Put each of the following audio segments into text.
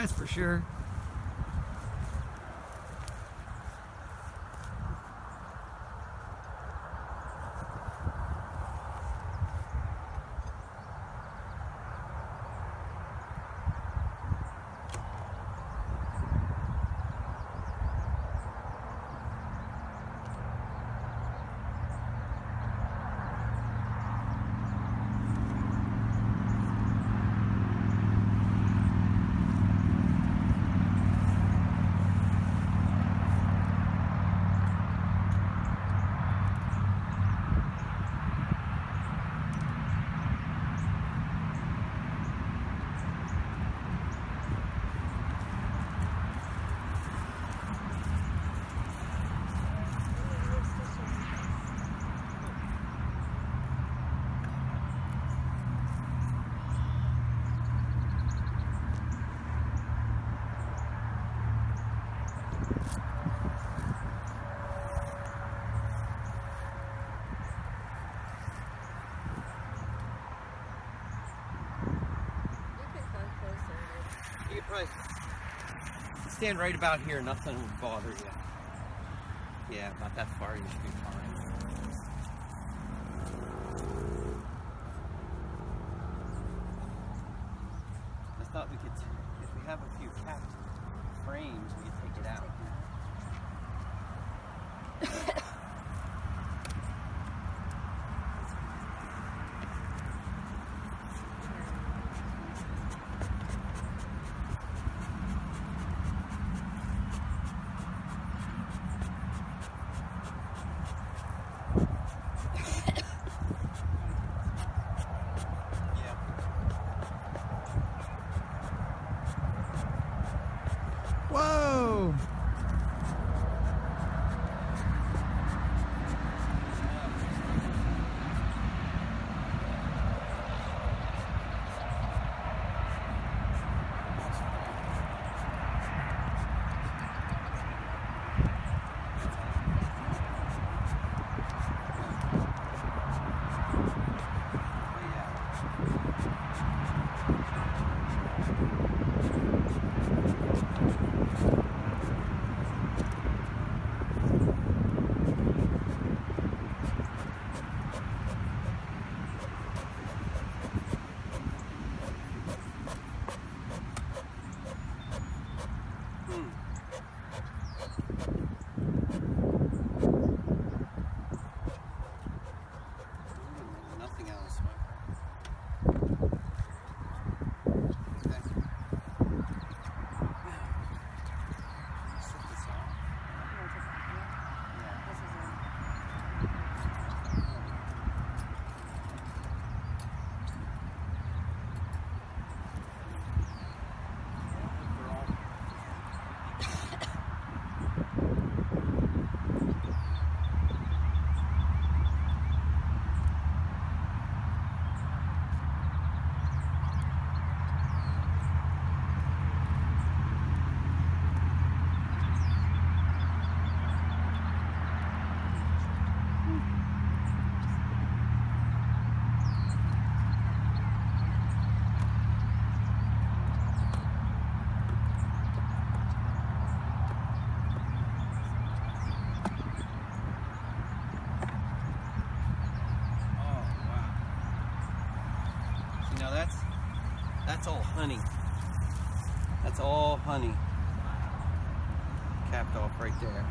That's for sure. You could probably stand right about here, nothing would bother you. Yeah, not that far, you should be fine. I thought we could, if we have a few capped frames, we could take it out. Whoa! Nothing else. Now that's all honey. That's all honey. Capped off right there.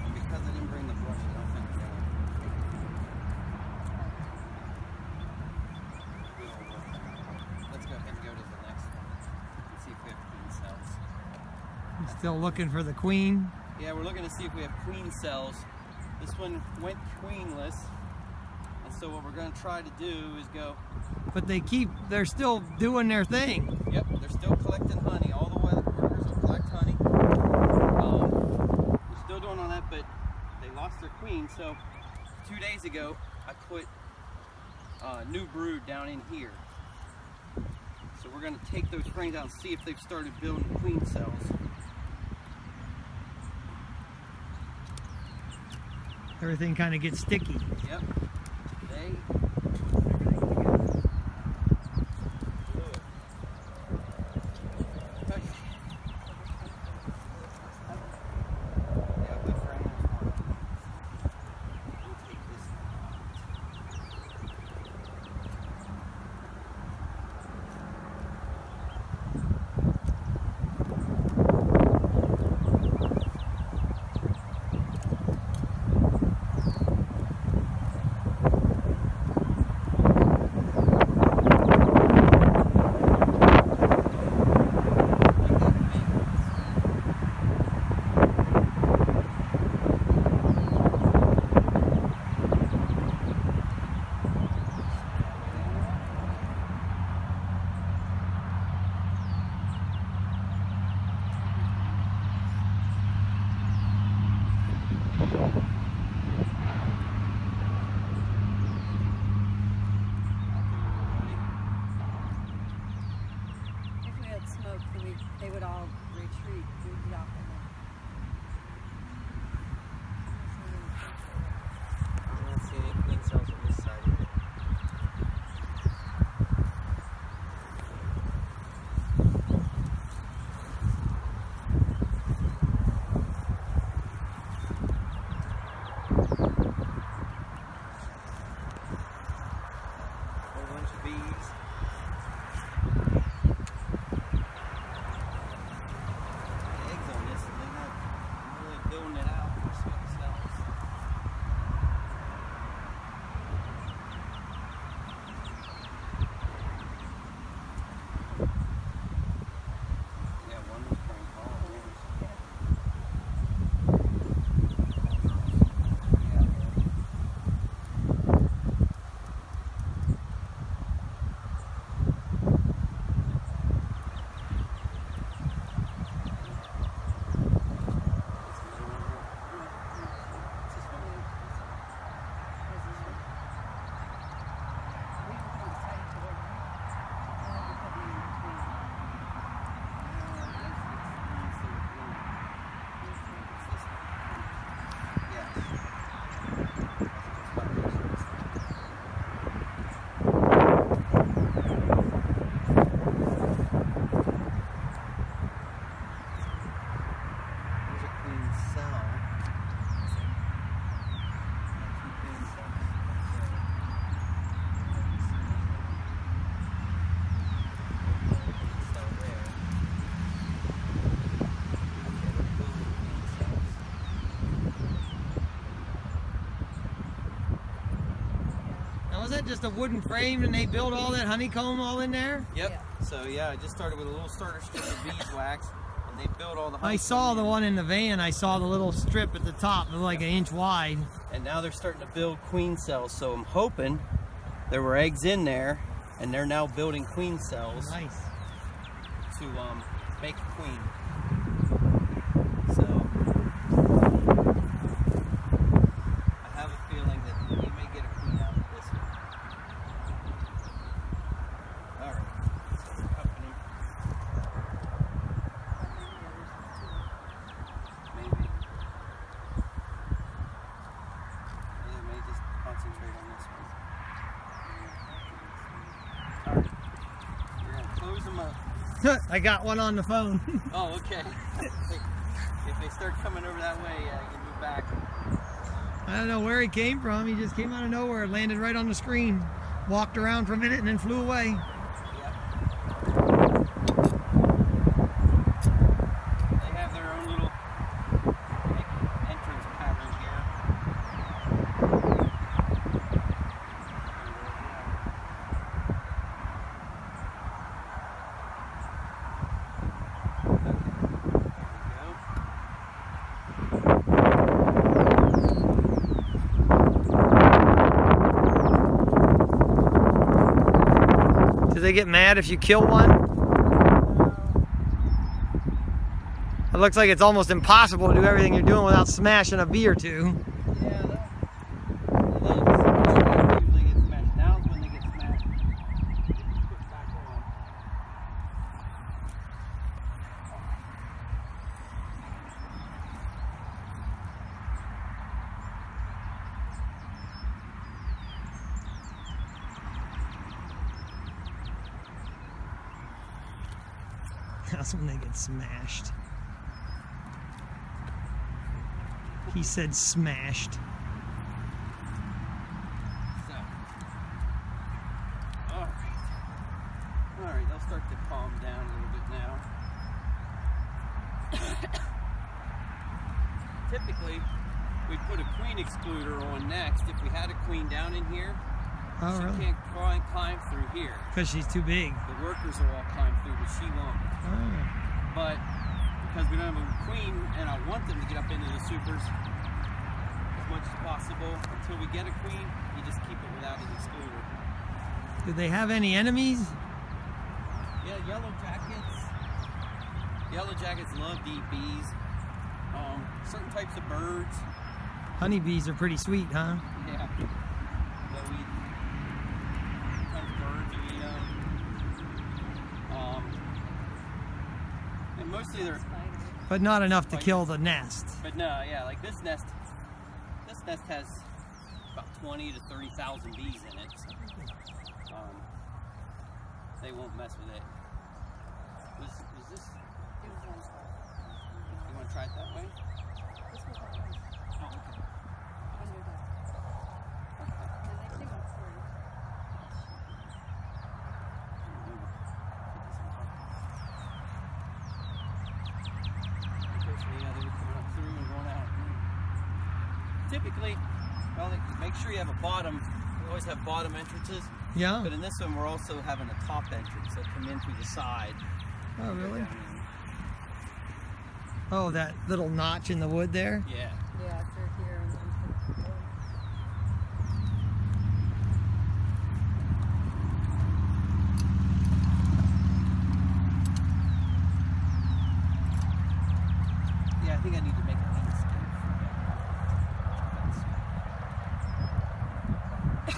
And because I didn't bring the brush, I don't think let's go ahead and go to the next one and see if we have queen cells. I'm still looking for the queen. Yeah, we're looking to see if we have queen cells. This one went queenless. And so what we're going to try to do is go... But they're still doing their thing. Yep, they're still collecting honey. All the weather workers will collect honey. They're still doing all that, but they lost their queen. So 2 days ago, I put new brood down in here. So we're going to take those frames out and see if they've started building queen cells. Everything kind of gets sticky. Yep. They broke, so they would all retreat. We'd be off in I don't see any queen cells on this side either. Whole bunch of bees. Eggs on this, and they're not really building it out for sweet cells. Yeah, one was trying to call it. Now, was that just a wooden frame and they built all that honeycomb all in there? Yep. Yeah. So yeah, I just started with a little starter strip of beeswax, and they built all the. I saw the one in the van. I saw the little strip at the top, like an inch wide. And now they're starting to build queen cells. So I'm hoping there were eggs in there, and they're now building queen cells Nice. to make a queen. So I have a feeling that we may get a queen out of this one. All right. So we're cupping them. Maybe. Yeah, may just concentrate on this one. Alright. We're gonna close them up. I got one on the phone. Oh, okay. If they start coming over that way, you can move back. I don't know where he came from. He just came out of nowhere, landed right on the screen, walked around for a minute, and then flew away. Yep. They have their own little entrance pattern here. Do they get mad if you kill one? It looks like it's almost impossible to do everything you're doing without smashing a bee or two. Yeah, those usually get smashed. Now's when they get smashed. Put back on. That's when they get smashed. He said smashed. So, all right, they'll start to calm down a little bit now. Typically, we put a queen excluder on next if we had a queen down in here. Oh, She really? can't climb through here. Because she's too big. The workers will all climb through, but she won't. Oh. But because we don't have a queen, and I want them to get up into the supers as much as possible, until we get a queen, you just keep it without an excluder. Do they have any enemies? Yeah, yellow jackets. Yellow jackets love to eat bees. Certain types of birds. Honeybees are pretty sweet, huh? Yeah. They'll eat sometimes birds will eat them. mostly they're, But not enough to kill the nest. but no, yeah, like this nest has about 20 to 30,000 bees in it. So, they won't mess with it. Was this? It was one spot. You want to try it that way? This was that way. Oh, okay. Under that. Okay. And they came up through. Yeah, they were coming up through and going out. Typically, well, make sure you have a bottom. We always have bottom entrances. Yeah. But in this one, we're also having a top entrance that come in through the side. Oh, really? Yeah. Oh, that little notch in the wood there? Yeah. Yeah, through here and then through the Yeah, I think I need to make a landscape or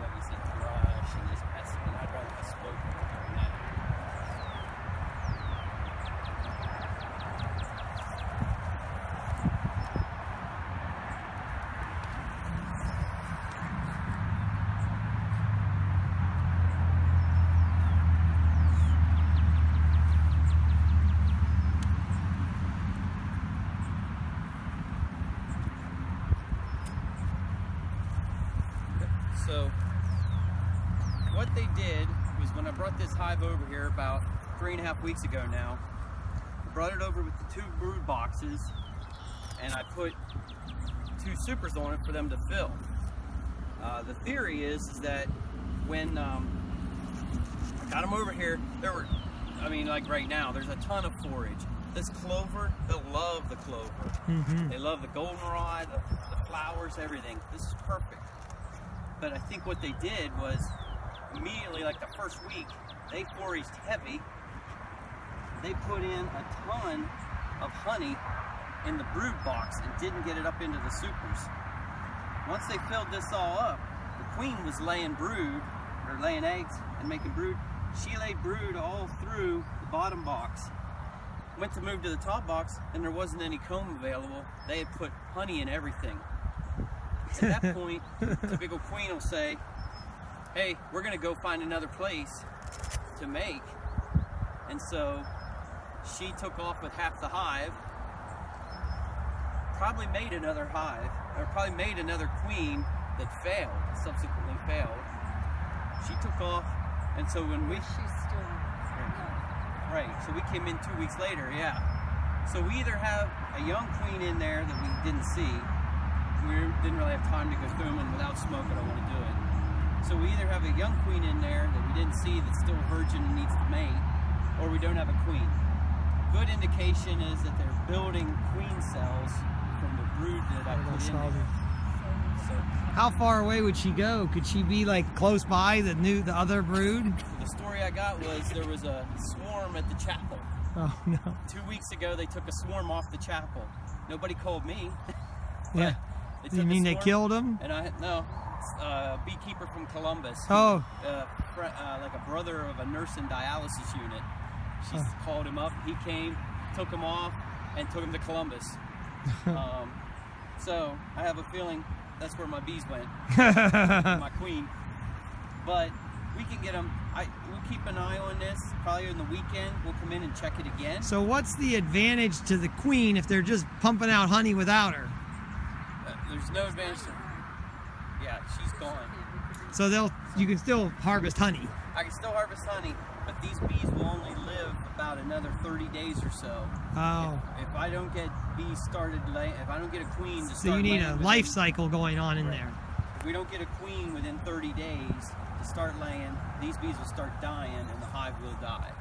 like you said, brush and just mess with it. I'd rather have smoke than that. So what they did was when I brought this hive over here about 3.5 weeks ago now, I brought it over with the 2 brood boxes and I put 2 supers on it for them to fill. The theory is that when I got them over here, there were, I mean, like right now, there's a ton of forage. This clover, they'll love the clover. Mm-hmm. They love the goldenrod, the flowers, everything. This is perfect. But I think what they did was immediately, like the first week, they foraged heavy. They put in a ton of honey in the brood box and didn't get it up into the supers. Once they filled this all up, the queen was laying brood, or laying eggs and making brood. She laid brood all through the bottom box. Went to move to the top box and there wasn't any comb available. They had put honey in everything. At that point, typical queen will say, hey, we're gonna go find another place to make. And so she took off with half the hive, probably made another hive, or probably made another queen that failed, subsequently failed. She took off, and so when we... She's still young. Right, so we came in 2 weeks later, yeah. So we either have a young queen in there that we didn't see, we didn't really have time to go through them, and without smoke I don't want to do it. So we either have a young queen in there that we didn't see that's still a virgin and needs to mate, or we don't have a queen. Good indication is that they're building queen cells from the brood that I put in there. So How far away would she go? Could she be like close by the other brood? the story I got was there was a swarm at the chapel. Oh no. 2 weeks ago they took a swarm off the chapel. Nobody called me. Yeah. They You took a mean they swarm, killed him? And a beekeeper from Columbus. Oh. Like a brother of a nurse in dialysis unit. She called him up. He came, took him off, and took him to Columbus. So I have a feeling that's where my bees went. My queen. But we can get them. We'll keep an eye on this. Probably in the weekend, we'll come in and check it again. So what's the advantage to the queen if they're just pumping out honey without her? There's no advantage. Yeah, she's gone. So you can still harvest honey. I can still harvest honey, but these bees will only live about another 30 days or so. Oh. If I don't get bees started laying, if I don't get a queen to start So you need laying a within- life cycle going on in there. If we don't get a queen within 30 days to start laying, these bees will start dying and the hive will die.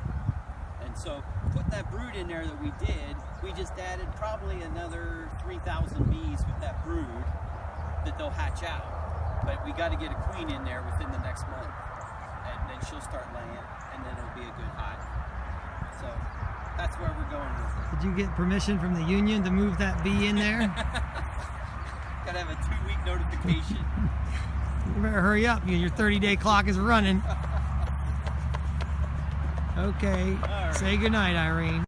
And so put that brood in there that we did, we just added probably another 3,000 bees with that brood that they'll hatch out. But we got to get a queen in there within the next month. And then she'll start laying and then it'll be a good hive. So that's where we're going with it. Did you get permission from the union to move that bee in there? Gotta have a 2-week notification. You better hurry up. Your 30-day clock is running. Okay. right. Say goodnight, Irene.